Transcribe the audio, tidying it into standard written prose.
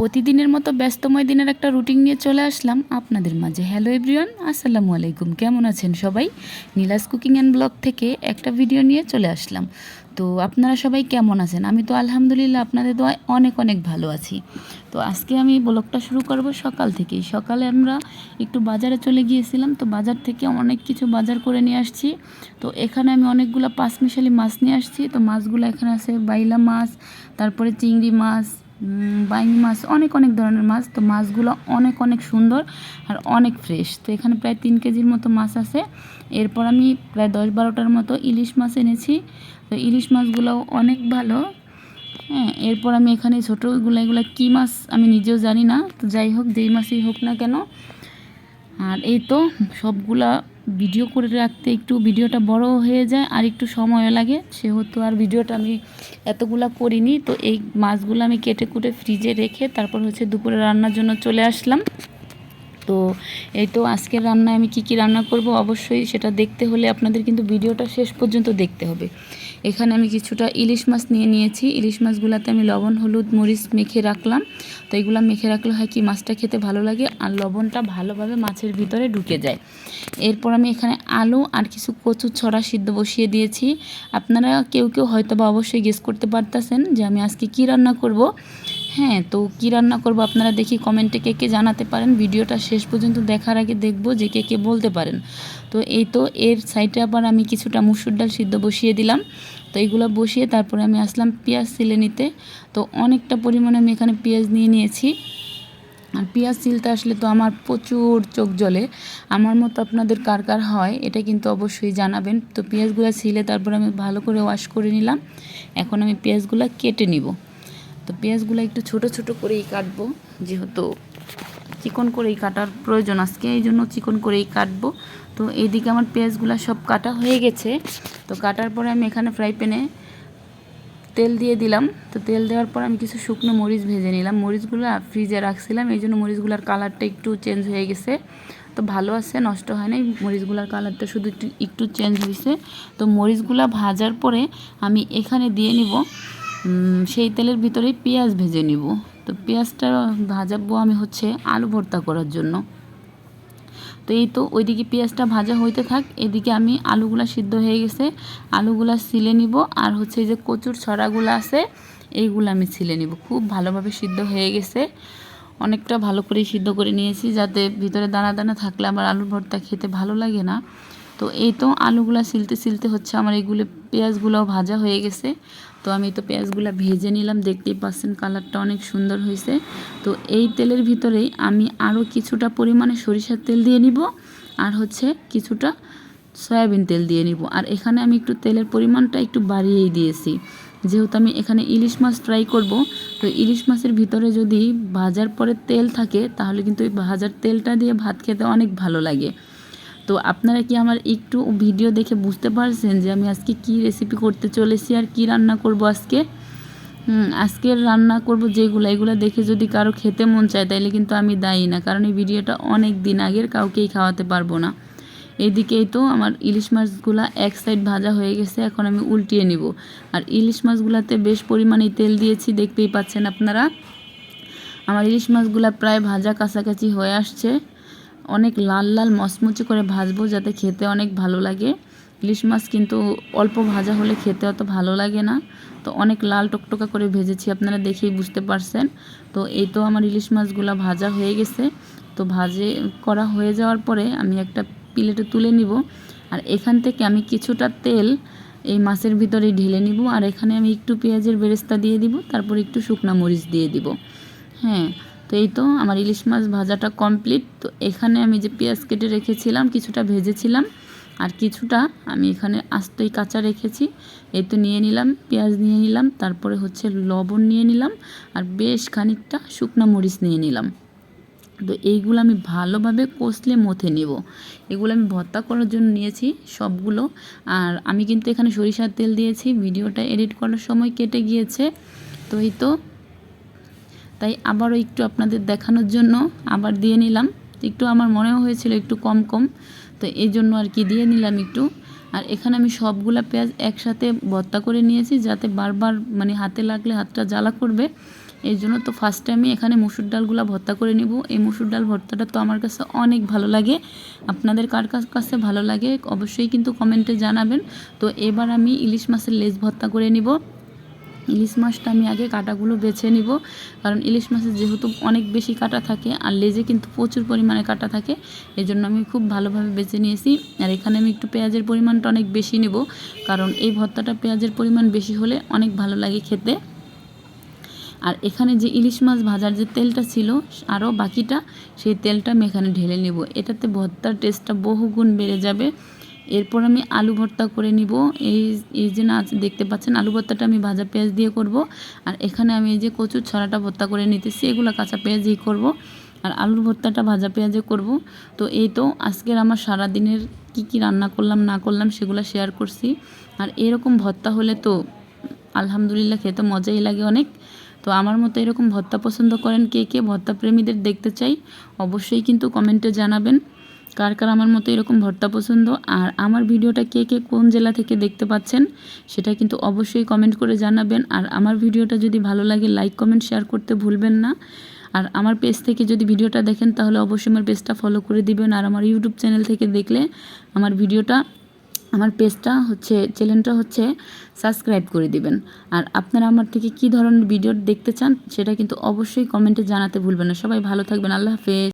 প্রতিদিনের মতো ব্যস্তময় দিনের একটা রুটিন নিয়ে চলে আসলাম আপনাদের মাঝে। হ্যালো এভরিওয়ান, আসসালামু আলাইকুম। কেমন আছেন সবাই? নীলাস কুকিং অ্যান্ড ব্লগ থেকে একটা ভিডিও নিয়ে চলে আসলাম। তো আপনারা সবাই কেমন আছেন? আমি তো আলহামদুলিল্লাহ আপনাদের দোয়ায় অনেক অনেক ভালো আছি। তো আজকে আমি ব্লগটা শুরু করব সকাল থেকেই। সকালে আমরা একটু বাজারে চলে গিয়েছিলাম, তো বাজার থেকে অনেক কিছু বাজার করে নিয়ে আসছি। তো এখানে আমি অনেকগুলো পাঁচমিশালি মাছ নিয়ে আসছি। তো মাছগুলো এখানে আছে বাইলা মাছ, তারপরে চিংড়ি মাছ, বাইং মাছ, অনেক অনেক ধরনের মাছ। তো মাছগুলো অনেক অনেক সুন্দর আর অনেক ফ্রেশ। তো এখানে প্রায় 3 কেজির মতো মাছ আছে। এরপর আমি প্রায় 10-12টার মতো ইলিশ মাছ এনেছি। তো ইলিশ মাছগুলোও অনেক ভালো। হ্যাঁ, এরপর আমি এখানে এগুলো কী মাছ আমি নিজেও জানি না। তো যাই হোক, যেই মাছই হোক না কেন। আর এই তো সবগুলা ভিডিও করে রাখতে একটু ভিডিওটা বড় হয়ে যায় আর একটু সময় লাগে, সেহেতু আর ভিডিওটা আমি এতগুলা করিনি। তো এই মাছগুলো আমি কেটে কুটে ফ্রিজে রেখে তারপর দুপুরে রান্নার জন্য চলে আসলাম। তো এই তো আজকের রান্নায় আমি কি রান্না করব অবশ্যই সেটা দেখতে হলে আপনাদের কিন্তু ভিডিওটা শেষ পর্যন্ত দেখতে হবে। এখানে আমি কিছুটা ইলিশ মাছ নিয়ে নিয়েছি। ইলিশ মাছগুলোতে আমি লবণ হলুদ মরিচ মেখে রাখলাম। তো এগুলো মেখে রাখলে হয় কি মাছটা খেতে ভালো লাগে আর লবণটা ভালোভাবে মাছের ভিতরে ঢুকে যায়। এরপর আমি এখানে আলু আর কিছু কচু ছড়া সিদ্ধ বসিয়ে দিয়েছি। আপনারা কেউ কেউ হয়তো বা অবশ্যই গেস করতে পারতেছেন যে আমি আজকে কি রান্না করব। হ্যাঁ, তো কী রান্না করব আপনারা দেখি কমেন্টে কে কে জানাতে পারেন। ভিডিওটা শেষ পর্যন্ত দেখার আগে দেখব যে কে কে বলতে পারেন। তো এই তো এর সাইডে আবার আমি কিছুটা মুসুর ডাল সিদ্ধ বসিয়ে দিলাম। তো এইগুলো বসিয়ে তারপরে আমি আসলাম পেঁয়াজ ছিলে নিতে। তো অনেকটা পরিমাণে আমি এখানে পেঁয়াজ নিয়ে নিয়েছি। আর পেঁয়াজ ছিলতে আসলে তো আমার প্রচুর চোখ জ্বলে। আমার মতো আপনাদের কার কার হয় এটা কিন্তু অবশ্যই জানাবেন। তো পেঁয়াজগুলো ছিলে তারপর আমি ভালো করে ওয়াশ করে নিলাম। এখন আমি পেঁয়াজগুলো কেটে নিব। তো পেঁয়াজগুলো একটু ছোট ছোট করেই কাটবো, যেহেতু চিকন করেই কাটার প্রয়োজন আজকে, এই জন্য চিকন করেই কাটবো। তো এইদিকে আমার পেঁয়াজগুলো সব কাটা হয়ে গেছে। তো কাটার পরে আমি এখানে ফ্রাই প্যানে তেল দিয়ে দিলাম। তো তেল দেওয়ার পর আমি কিছু শুকনো মরিচ ভেজে নিলাম। মরিচগুলো ফ্রিজে রাখছিলাম, এই জন্য মরিচগুলোর কালারটা একটু চেঞ্জ হয়ে গেছে। তো ভালো আছে, নষ্ট হয় নাই। মরিচগুলোর কালারটা শুধু একটু চেঞ্জ হয়েছে। তো মরিচগুলো ভাজার পরে আমি এখানে দিয়ে নিব সেই তেলের ভিতরেই পেঁয়াজ ভেজে নিব। তো পেঁয়াজটা ভাজাবো আমি আলু ভর্তা করার জন্য। তো এই তো ওইদিকে পেঁয়াজটা ভাজা হইতে থাক, এদিকে আমি আলুগুলা সিদ্ধ হয়ে গেছে, আলুগুলা ছিলে নিব। আর এই যে কচুর ছড়াগুলো আছে এইগুলো আমি ছিলে নিব। খুব ভালোভাবে সিদ্ধ হয়ে গেছে, অনেকটা ভালো করে সিদ্ধ করে নিয়েছি, যাতে ভিতরে দানা দানা থাকলে আমার আলুর ভর্তা খেতে ভালো লাগে না। তো এই তো আলুগুলা সিলতে সিলতে আমার এইগুলো পেঁয়াজগুলোও ভাজা হয়ে গেছে। তো আমি তো পেঁয়াজগুলো ভেজে নিলাম, দেখতেই পাচ্ছেন কালারটা অনেক সুন্দর হয়েছে। তো এই তেলের ভিতরেই আমি আরও কিছুটা পরিমাণে সরিষার তেল দিয়ে নিব আর কিছুটা সয়াবিন তেল দিয়ে নিব। আর এখানে আমি একটু তেলের পরিমাণটা একটু বাড়িয়েই দিয়েছি, যেহেতু আমি এখানে ইলিশ মাছ ফ্রাই করব। তো ইলিশ মাছের ভিতরে যদি ভাজার পরে তেল থাকে তাহলে কিন্তু ওই ভাজার তেলটা দিয়ে ভাত খেতে অনেক ভালো লাগে। তো আপনারা কি আমার একটু ভিডিও দেখে বুঝতে পারছেন যে আমি আজকে কি রেসিপি করতে চলেছি আর কি রান্না করব আজকে? আজকের রান্না করব এগুলো দেখে যদি কারো খেতে মন চায় তাইলে কিন্তু আমি দায়ী না, কারণ এই ভিডিওটা অনেক দিন আগের, কাউকেই খাওয়াতে পারবো না। এইদিকেই তো আমার ইলিশ মাছগুলা এক সাইড ভাজা হয়ে গেছে, এখন আমি উল্টিয়ে নিব। আর ইলিশ মাছগুলাতে বেশ পরিমাণে তেল দিয়েছি, দেখতেই পাচ্ছেন আপনারা। আমার ইলিশ মাছগুলা প্রায় ভাজা কাছাকাছি হয়ে আসছে। অনেক লাল লাল মচমচে করে ভাজবো যাতে খেতে অনেক ভালো লাগে। ইলিশ মাছ কিন্তু অল্প ভাজা হলে খেতে অত ভালো লাগে না। তো অনেক লাল টকটকা করে ভেজেছি, আপনারা দেখেই বুঝতে পারছেন। তো এই তো আমার ইলিশ মাছগুলো ভাজা হয়ে গেছে। তো করা হয়ে যাওয়ার পরে আমি একটা প্লেটে তুলে নিব। আর এখান থেকে আমি কিছুটা তেল এই মাছের ভিতরে ঢেলে নিব। আর এখানে আমি একটু পেঁয়াজের বেরেস্তা দিয়ে দিব, তারপর একটু শুকনা মরিচ দিয়ে দিব। হ্যাঁ, তো এই তো আমার ইলিশ মাছ ভাজাটা কমপ্লিট। তো এখানে আমি যে পেঁয়াজ কেটে রেখেছিলাম কিছুটা ভেজেছিলাম, আর কিছুটা আমি এখানে আস্তই কাঁচা রেখেছি। এই তো নিয়ে নিলাম, পেঁয়াজ নিয়ে নিলাম, তারপরে লবণ নিয়ে নিলাম, আর বেশ খানিকটা শুকনো মরিচ নিয়ে নিলাম। তো এইগুলো আমি ভালোভাবে কষলে মথে নেব। এগুলো আমি ভর্তা করার জন্য নিয়েছি সবগুলো। আর আমি কিন্তু এখানে সরিষার তেল দিয়েছি, ভিডিওটা এডিট করার সময় কেটে গিয়েছে। তো এই তো তাই আবারও একটু আপনাদের দেখানোর জন্য আবার দিয়ে নিলাম। একটু আমার মনেও হয়েছিল একটু কম কম, তো এই জন্য আর কি দিয়ে নিলাম একটু। আর এখানে আমি সবগুলা পেঁয়াজ একসাথে ভর্তা করে নিয়েছি, যাতে বারবার হাতে লাগলে হাতটা জ্বালা করবে, এই জন্য তো ফার্স্টে আমি এখানে মসুর ডালগুলো ভর্তা করে নিব। এই মসুর ডাল ভর্তাটা তো আমার কাছে অনেক ভালো লাগে। আপনাদের কার কাছে ভালো লাগে অবশ্যই কিন্তু কমেন্টে জানাবেন। তো এবার আমি ইলিশ মাছের লেজ ভর্তা করে নিব। ইলিশ মাছটা আমি আগে কাঁটাগুলো বেছে নিব, কারণ ইলিশ মাছের যেহেতু অনেক বেশি কাঁটা থাকে আর লেজে কিন্তু প্রচুর পরিমাণে কাঁটা থাকে, এই জন্য আমি খুব ভালোভাবে বেছে নিয়েছি। আর এখানে আমি একটু পেঁয়াজের পরিমাণটা অনেক বেশি নেব, কারণ এই ভর্তাটা পেঁয়াজের পরিমাণ বেশি হলে অনেক ভালো লাগে খেতে। আর এখানে যে ইলিশ মাছ ভাজার যে তেলটা ছিল আরও বাকিটা, সেই তেলটা আমি এখানে ঢেলে নেব। এটাতে ভর্তার টেস্টটা বহুগুণ বেড়ে যাবে। এরপর আমি আলু ভর্তা করে নিব। এই যে না দেখতে পাচ্ছেন, আলু ভর্তাটা আমি ভাজা পেঁয়াজ দিয়ে করব। আর এখানে আমি এই যে কচুর ছড়াটা ভর্তা করে নিতেছি, এগুলো কাঁচা পেঁয়াজ দিয়ে করব। আর আলুর ভর্তাটা ভাজা পেঁয়াজে করব। তো এই তো আজকের আমার সারাদিনের কি রান্না করলাম না করলাম সেগুলো শেয়ার করছি। আর এরকম ভর্তা হলে তো আলহামদুলিল্লাহ খেতে মজাই লাগে অনেক। তো আমার মতো এরকম ভর্তা পছন্দ করেন কে কে, ভর্তা প্রেমীদের দেখতে চাই, অবশ্যই কিন্তু কমেন্টে জানাবেন কার কার আমার মতো এরকম ভর্তা পছন্দ। আর আমার ভিডিওটা কে কে কোন জেলা থেকে দেখতে পাচ্ছেন সেটা কিন্তু অবশ্যই কমেন্ট করে জানাবেন। আর আমার ভিডিওটা যদি ভালো লাগে লাইক কমেন্ট শেয়ার করতে ভুলবেন না। আর আমার পেজ থেকে যদি ভিডিওটা দেখেন তাহলে অবশ্যই আমার পেজটা ফলো করে দিবেন। আর আমার ইউটিউব চ্যানেল থেকে দেখলে আমার পেজটা চ্যানেলটা সাবস্ক্রাইব করে দিবেন। আর আপনারা আমার থেকে কী ধরনের ভিডিও দেখতে চান সেটা কিন্তু অবশ্যই কমেন্টে জানাতে ভুলবেন না। সবাই ভালো থাকবেন। আল্লাহ হাফেজ।